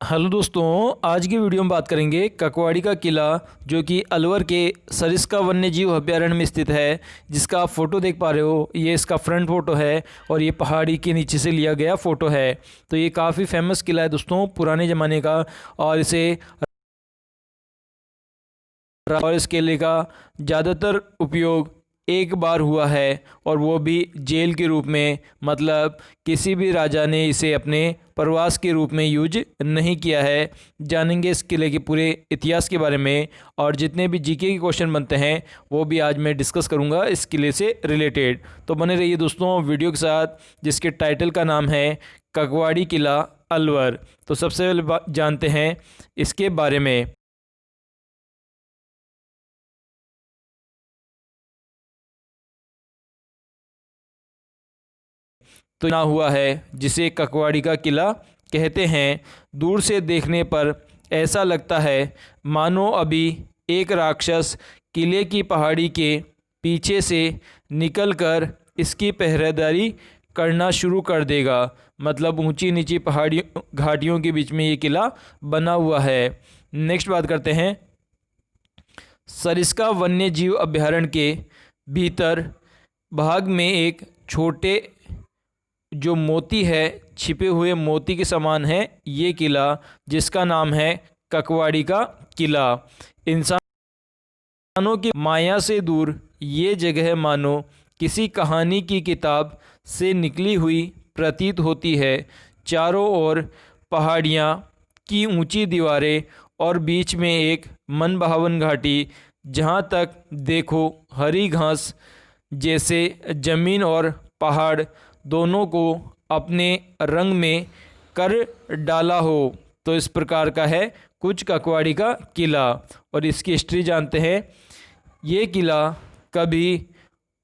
Hello दोस्तों, आज की वीडियो में बात करेंगे ककवाड़ी का किला जो कि अलवर के सरिस्का वन्यजीव अभ्यारण्य में स्थित है। जिसका आप फ़ोटो देख पा रहे हो, ये इसका फ्रंट फ़ोटो है और ये पहाड़ी के नीचे से लिया गया फ़ोटो है। तो ये काफ़ी फेमस किला है दोस्तों, पुराने ज़माने का। और इस किले का ज़्यादातर उपयोग एक बार हुआ है, और वो भी जेल के रूप में। मतलब किसी भी राजा ने इसे अपने प्रवास के रूप में यूज नहीं किया है। जानेंगे इस किले के पूरे इतिहास के बारे में, और जितने भी जीके के क्वेश्चन बनते हैं वो भी आज मैं डिस्कस करूंगा इस किले से रिलेटेड। तो बने रहिए दोस्तों वीडियो के साथ, जिसके टाइटल का नाम है ककवाड़ी किला अलवर। तो सबसे पहले जानते हैं इसके बारे में। तो ना हुआ है जिसे ककवाड़ी का किला कहते हैं। दूर से देखने पर ऐसा लगता है मानो अभी एक राक्षस किले की पहाड़ी के पीछे से निकलकर इसकी पहरेदारी करना शुरू कर देगा। मतलब ऊंची नीची पहाड़ी घाटियों के बीच में ये किला बना हुआ है। नेक्स्ट बात करते हैं, सरिस्का वन्य जीव अभ्यारण्य के भीतर भाग में एक छोटे जो मोती है, छिपे हुए मोती के समान है ये किला, जिसका नाम है ककवाड़ी का किला। इंसानों की माया से दूर ये जगह मानो किसी कहानी की किताब से निकली हुई प्रतीत होती है। चारों ओर पहाड़ियाँ की ऊंची दीवारें और बीच में एक मनभावन घाटी, जहाँ तक देखो हरी घास जैसे ज़मीन और पहाड़ दोनों को अपने रंग में कर डाला हो। तो इस प्रकार का है कुछ ककवाड़ी का किला। और इसकी हिस्ट्री जानते हैं। ये किला कभी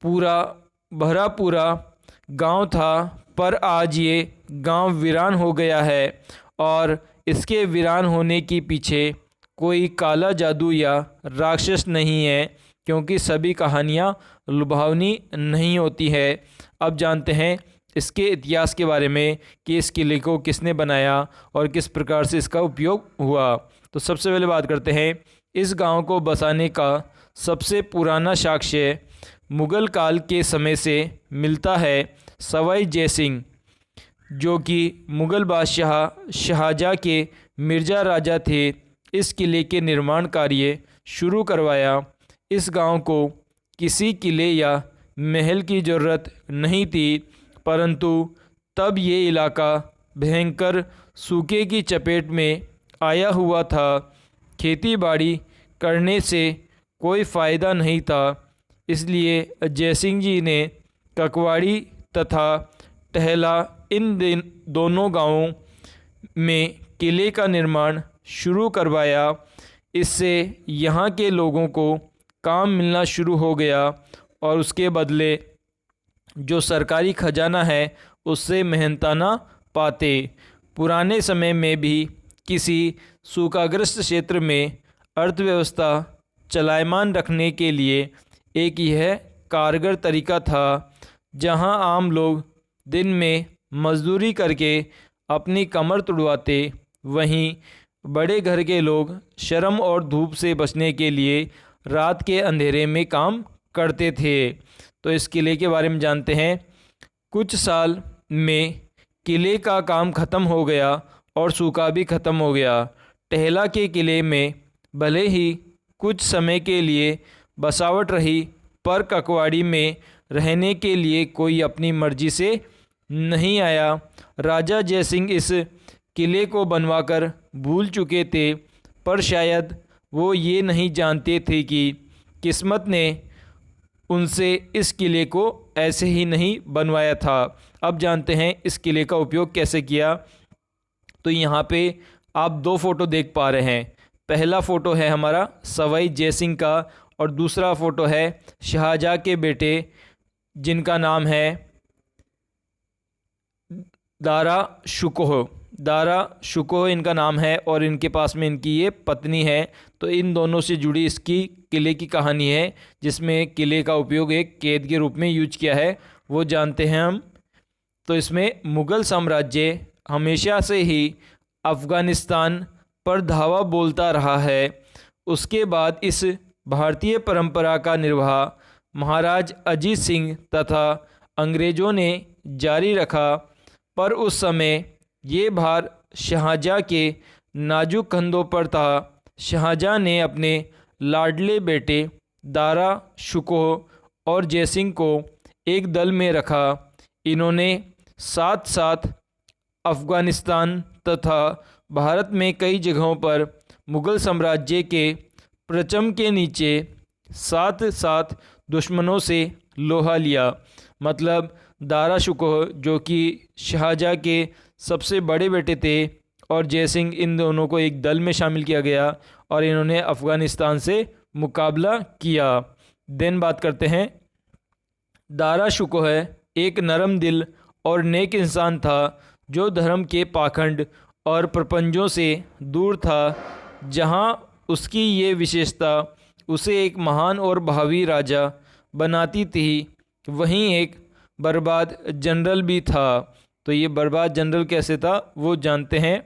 पूरा भरा पूरा गांव था, पर आज ये गांव वीरान हो गया है। और इसके वीरान होने के पीछे कोई काला जादू या राक्षस नहीं है, क्योंकि सभी कहानियाँ लुभावनी नहीं होती है। अब जानते हैं इसके इतिहास के बारे में कि इस किले को किसने बनाया और किस प्रकार से इसका उपयोग हुआ। तो सबसे पहले बात करते हैं, इस गांव को बसाने का सबसे पुराना साक्ष्य मुग़ल काल के समय से मिलता है। सवाई जयसिंह, जो कि मुग़ल बादशाह शाहजहाँ के मिर्ज़ा राजा थे, इस किले के निर्माण कार्य शुरू करवाया। इस गांव को किसी किले या महल की ज़रूरत नहीं थी, परंतु तब ये इलाका भयंकर सूखे की चपेट में आया हुआ था। खेती बाड़ी करने से कोई फ़ायदा नहीं था, इसलिए जयसिंह जी ने ककवाड़ी तथा टहला इन दोनों गांवों में किले का निर्माण शुरू करवाया। इससे यहाँ के लोगों को काम मिलना शुरू हो गया, और उसके बदले जो सरकारी खजाना है उससे मेहनताना पाते। पुराने समय में भी किसी सूखाग्रस्त क्षेत्र में अर्थव्यवस्था चलायमान रखने के लिए एक यह कारगर तरीका था। जहां आम लोग दिन में मजदूरी करके अपनी कमर तुड़वाते, वहीं बड़े घर के लोग शर्म और धूप से बचने के लिए रात के अंधेरे में काम करते थे। तो इस किले के बारे में जानते हैं। कुछ साल में किले का काम ख़त्म हो गया और सूखा भी ख़त्म हो गया। टहला के किले में भले ही कुछ समय के लिए बसावट रही, पर ककवाड़ी में रहने के लिए कोई अपनी मर्जी से नहीं आया। राजा जयसिंह इस किले को बनवाकर भूल चुके थे, पर शायद वो ये नहीं जानते थे कि किस्मत ने उनसे इस किले को ऐसे ही नहीं बनवाया था। अब जानते हैं इस किले का उपयोग कैसे किया। तो यहाँ पे आप दो फ़ोटो देख पा रहे हैं। पहला फ़ोटो है हमारा सवाई जयसिंह का, और दूसरा फ़ोटो है शाहजहाँ के बेटे, जिनका नाम है दारा शुकोह इनका नाम है, और इनके पास में इनकी ये पत्नी है। तो इन दोनों से जुड़ी इसकी किले की कहानी है, जिसमें किले का उपयोग एक कैद के रूप में यूज किया है, वो जानते हैं हम। तो इसमें मुग़ल साम्राज्य हमेशा से ही अफ़गानिस्तान पर धावा बोलता रहा है। उसके बाद इस भारतीय परंपरा का निर्वाह महाराज अजीत सिंह तथा अंग्रेज़ों ने जारी रखा, पर उस समय ये भार शाहजहाँ के नाजुक कंधों पर था। शाहजहाँ ने अपने लाडले बेटे दारा शिकोह और जयसिंह को एक दल में रखा। इन्होंने साथ साथ अफ़गानिस्तान तथा भारत में कई जगहों पर मुग़ल साम्राज्य के परचम के नीचे साथ साथ दुश्मनों से लोहा लिया। मतलब दारा शिकोह जो कि शाहजहाँ के सबसे बड़े बेटे थे और जयसिंह, इन दोनों को एक दल में शामिल किया गया और इन्होंने अफ़गानिस्तान से मुकाबला किया। देन बात करते हैं, दारा शिकोह एक नरम दिल और नेक इंसान था जो धर्म के पाखंड और प्रपंचों से दूर था। जहाँ उसकी ये विशेषता उसे एक महान और भावी राजा बनाती थी, वहीं एक बर्बाद जनरल भी था। तो ये बर्बाद जनरल कैसे था वो जानते हैं।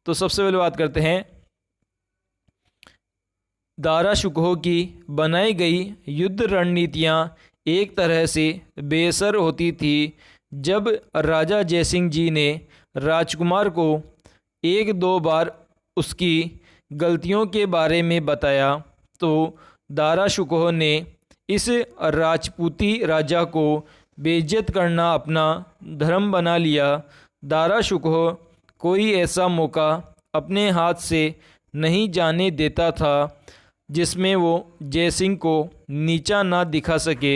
तो सबसे पहले बात करते हैं, दारा शिकोह की बनाई गई युद्ध रणनीतियाँ एक तरह से बेअसर होती थी। जब राजा जयसिंह जी ने राजकुमार को एक दो बार उसकी गलतियों के बारे में बताया तो दारा शिकोह ने इस राजपूती राजा को बेइज्जत करना अपना धर्म बना लिया। दारा शिकोह कोई ऐसा मौका अपने हाथ से नहीं जाने देता था जिसमें वो जयसिंह को नीचा ना दिखा सके।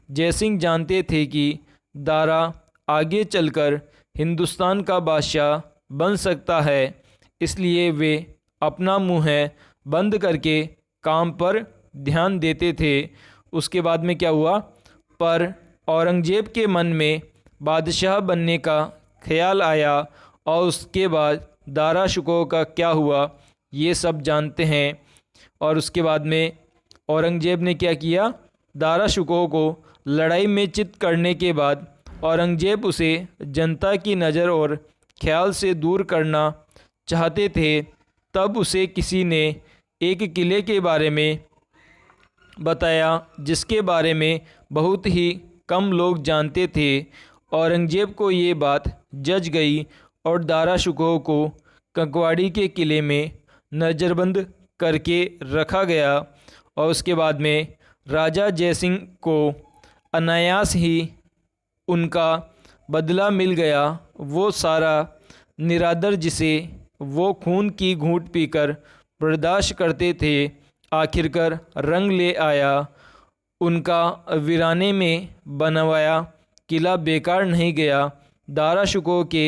जयसिंह जानते थे कि दारा आगे चलकर हिंदुस्तान का बादशाह बन सकता है, इसलिए वे अपना मुँह बंद करके काम पर ध्यान देते थे। उसके बाद में क्या हुआ, पर औरंगजेब के मन में बादशाह बनने का ख्याल आया और उसके बाद दारा शिकोह का क्या हुआ ये सब जानते हैं। और उसके बाद में औरंगजेब ने क्या किया, दारा शिकोह को लड़ाई में चित करने के बाद औरंगजेब उसे जनता की नज़र और ख्याल से दूर करना चाहते थे। तब उसे किसी ने एक किले के बारे में बताया जिसके बारे में बहुत ही कम लोग जानते थे। औरंगजेब को ये बात जच गई और दारा शिकोह को कंकवाड़ी के किले में नज़रबंद करके रखा गया। और उसके बाद में राजा जयसिंह को अनायास ही उनका बदला मिल गया। वो सारा निरादर जिसे वो खून की घूंट पीकर बर्दाश्त करते थे आखिरकार रंग ले आया। उनका वीराने में बनवाया किला बेकार नहीं गया। दारा शिकोह के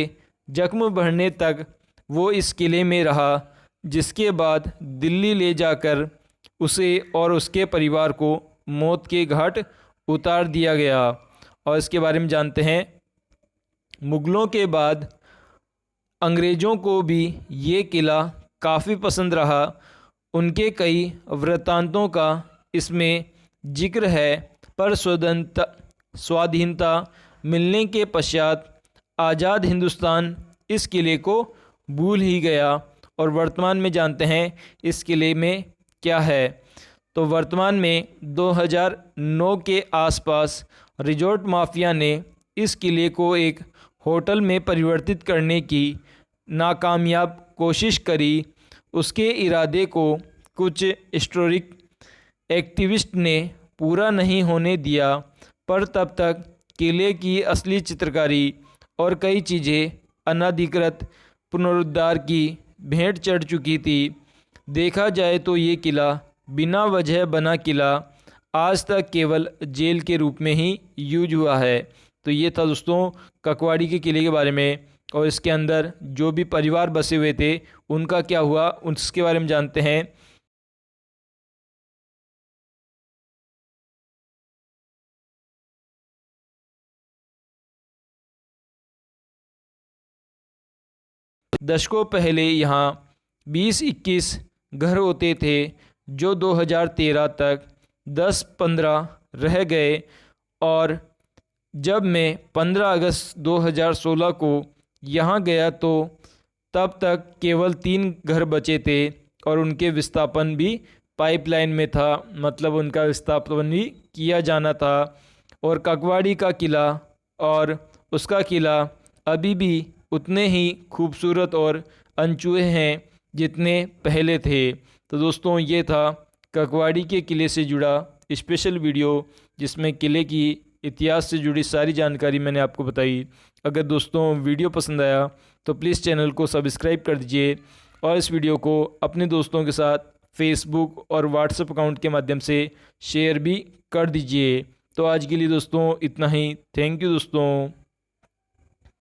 जख्म बढ़ने तक वो इस किले में रहा, जिसके बाद दिल्ली ले जाकर उसे और उसके परिवार को मौत के घाट उतार दिया गया। और इसके बारे में जानते हैं, मुग़लों के बाद अंग्रेज़ों को भी ये किला काफ़ी पसंद रहा। उनके कई वृत्तांतों का इसमें जिक्र है, पर स्वाधीनता मिलने के पश्चात आज़ाद हिंदुस्तान इस किले को भूल ही गया। और वर्तमान में जानते हैं इस किले में क्या है। तो वर्तमान में 2009 के आसपास रिजॉर्ट माफिया ने इस किले को एक होटल में परिवर्तित करने की नाकामयाब कोशिश करी। उसके इरादे को कुछ हिस्टोरिक एक्टिविस्ट ने पूरा नहीं होने दिया, पर तब तक किले की असली चित्रकारी और कई चीज़ें अनधिकृत पुनरुद्धार की भेंट चढ़ चुकी थी। देखा जाए तो ये किला बिना वजह बना किला आज तक केवल जेल के रूप में ही यूज हुआ है। तो ये था दोस्तों ककवाड़ी के किले के बारे में, और इसके अंदर जो भी परिवार बसे हुए थे उनका क्या हुआ उसके बारे में जानते हैं। दशकों पहले यहाँ 20-21 घर होते थे जो 2013 तक 10-15 रह गए। और जब मैं 15 अगस्त 2016 को यहाँ गया तो तब तक केवल 3 घर बचे थे और उनके विस्थापन भी पाइपलाइन में था, मतलब उनका विस्थापन भी किया जाना था। और काकवाड़ी का किला और उसका किला अभी भी उतने ही खूबसूरत और अनछुए हैं जितने पहले थे। तो दोस्तों, ये था काकवाड़ी के किले से जुड़ा स्पेशल वीडियो, जिसमें किले की इतिहास से जुड़ी सारी जानकारी मैंने आपको बताई। अगर दोस्तों वीडियो पसंद आया तो प्लीज़ चैनल को सब्सक्राइब कर दीजिए और इस वीडियो को अपने दोस्तों के साथ फेसबुक और व्हाट्सएप अकाउंट के माध्यम से शेयर भी कर दीजिए। तो आज के लिए दोस्तों इतना ही। थैंक यू दोस्तों।